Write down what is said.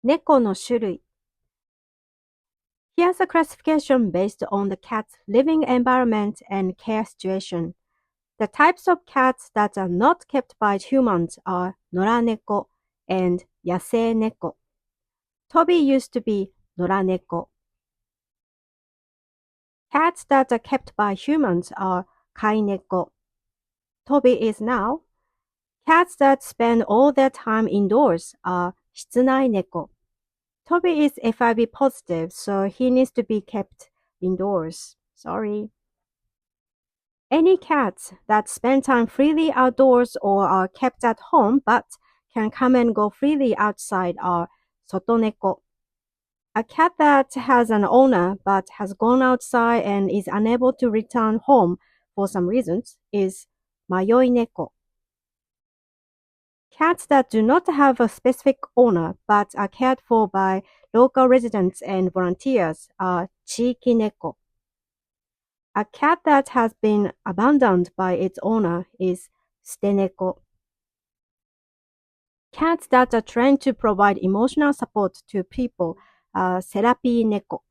猫の種類。Here's a classification based on the cat's living environment and care situation. The types of cats that are not kept by humans are 野良猫 and 野生猫. Toby used to be 野良猫. Cats that are kept by humans are 飼い猫. Toby is now. Cats that spend all their time indoors are 室内猫. Toby is HIV positive, so he needs to be kept indoors. Sorry. Any cats that spend time freely outdoors or are kept at home but can come and go freely outside are 外猫. A cat that has an owner but has gone outside and is unable to return home for some reasons is 迷い猫. Cats that do not have a specific owner but are cared for by local residents and volunteers are 地域猫. A cat that has been abandoned by its owner is 捨て猫. Cats that are trained to provide emotional support to people are セラピー猫.